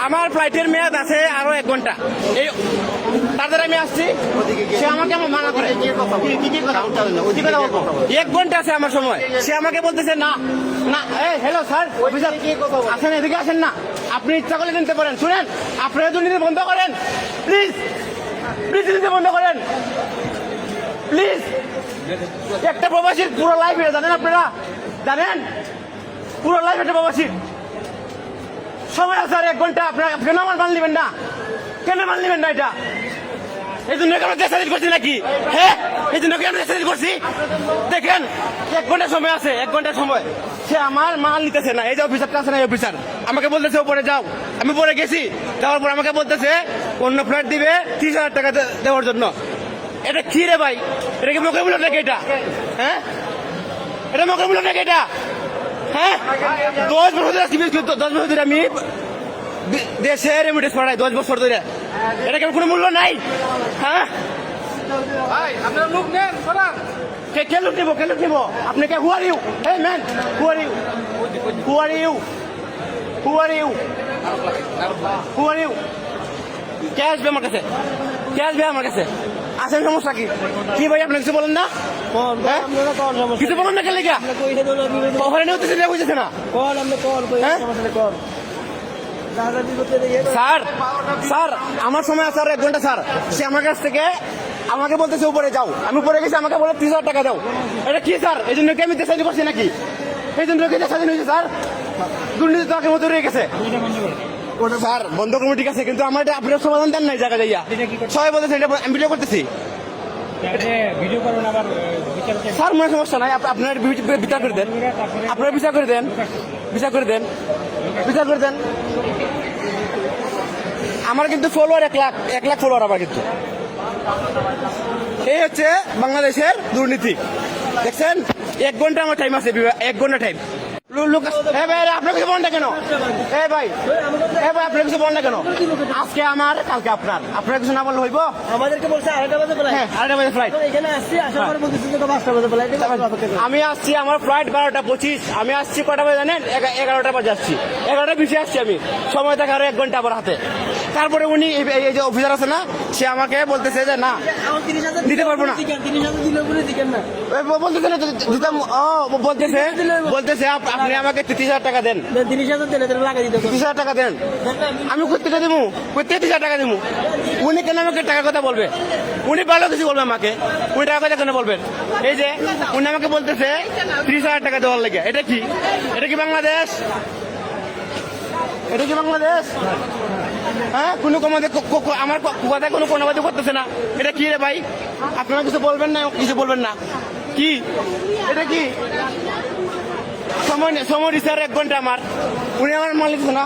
আমার ফ্লাইটের মেয়াদ আছে আরো 1 ঘন্টা। এই তাদের আমি আসছি, সে আমাকে মানা করে 1 ঘন্টা আছে আমার সময়। সে আমাকে বলতেছে না না, হ্যালো স্যার, অফিসার আসেন, এদিকে আসেন না, আপনি ইচ্ছা করলে নিতে পারেন। শুনেন, আপনারা দুর্নীতি বন্ধ করেন প্লিজ, প্লিজ দুর্নীতি বন্ধ করেন প্লিজ। একটা প্রবাসীর পুরো লাইফ এটা জানেন, আপনারা জানেন পুরো লাইফ একটা প্রবাসীর সময় আছে আর 1 ঘন্টা। আপনারা কেন আমার মান নেবেন না? কেন মান নেবেন না? এটা এই জন্য আমরা দেশাদিন করছি নাকি? হ্যাঁ, এই জন্য আমরা দেশাদিন করছি। দেখেন 1 ঘন্টা সময় আছে, 1 ঘন্টা সময়, সে আমার মাল নিতেছে না। এই যে অফিসারটা আছে না, এই অফিসার আমাকে বলতেছে উপরে যাও। আমি পরে গেছি, যাওয়ার পর আমাকে বলতেছে অন্য ফ্লাইট দিবে 30,000 টাকা দেওয়ার জন্য। এটা কি রে ভাই? এটা কি মকের মূল্য নাকি এটা? হ্যাঁ, এটা মকের মূল্য নাকি এটা? হ্যাঁ, 10 বছর ধরে 10 বছর ধরে আমি দেশে রেমিটেন্স পাঠাই, 10 বছর ধরে। এটা কেন কোনো মূল্য নাই? হ্যাঁ, আপনার লোক নেন, কে লোক নিব? কে লোক নিব? আপনি কে? Who are you? Hey man, who are you? Who are you? Who are you? Who are you? কে আসবে আমার কাছে? কে আসবে আমার কাছে? আসেন, সমস্যা কি? কি ভাই, আপনি কিছু বলেন না? কিছু বলেন না? কেন ওখানে বুঝেছে না? স্যার, স্যার আমার সময় আছে আর 1 ঘন্টা। স্যার, সে আমার কাছ থেকে আমাকে বলতেছে উপরে যাও। আমি উপরে গেছি, আমাকে বলে 30,000 টাকা দাও। এটা কি স্যার? এই জন্য কি আমি দেশাদি করছি নাকি? এই জন্য কি দেশাদি হয়েছে স্যার? দুর্নীতি তো আগের মতো রয়ে গেছে। স্যার বন্ধ করবো, ঠিক আছে, কিন্তু আমার এটা আপনার সমাধান দেন নাই জায়গা যাইয়া। সবাই বলতেছে এটা আমি ভিডিও করতেছি। স্যার মনে সমস্যা নাই, আপনার বিচার করে দেন, আপনার বিচার করে দেন, বিচার করে দেন, বিচার করে দেন। আমার কিন্তু ফলোয়ার 1 লাখ ফলোয়ার আমার কিন্তু। এই হচ্ছে বাংলাদেশের দুর্নীতি। দেখছেন, 1 ঘন্টা আমার টাইম আছে, 1 ঘন্টা টাইম। আপনার কিছু বলেন না কেন? ভাই আপনার কিছু বলেন না কেন? আজকে আমার, কালকে আপনার। আপনার কিছু না বললে হইব? আমাদেরকে বলছে 2:30 বাজে ফ্লাইট। হ্যাঁ, 2:30 বাজে ফ্লাইট। এখানে আসছি, আসার পরে বলতেছি 5টা বাজে ফ্লাইট। আমি আসছি, আমার ফ্লাইট 12:25। আমি আসছি কটা বাজে জানেন? 11টা বাজে আসছি, 11টা 20 আসছি আমি। সময় থাকে আরো 1 ঘন্টা আমার হাতে। তারপরে উনি এই যে অফিসার আছে না, সে আমাকে বলতেছে যে না দিতে পারবো না। বলতেছে না দিতাম, বলতেছে আপনি আমাকে 30,000 টাকা দেন, 30,000 টাকা দেন। আমি কোথেকে দেবো? কোথেকে 30,000 টাকা দেবো? উনি কেন আমাকে টাকার কথা বলবে? উনি ভালো কিছু বলবে আমাকে, উনি টাকার কথা কেন বলবেন? এই যে উনি আমাকে বলতেছে 30,000 টাকা দেওয়ার লেগে। এটা কি? এটা কি বাংলাদেশ? এটা কি বাংলাদেশ? হ্যাঁ, কোনো আমার কথায় কোনো কোনোবাদী করতেছে না। এটা কি রে ভাই? আপনারা কিছু বলবেন না? কিছু বলবেন না কি? এটা কি সময় দিচ্ছে আর 1 ঘন্টা আমার? উনি আমার মালিক না।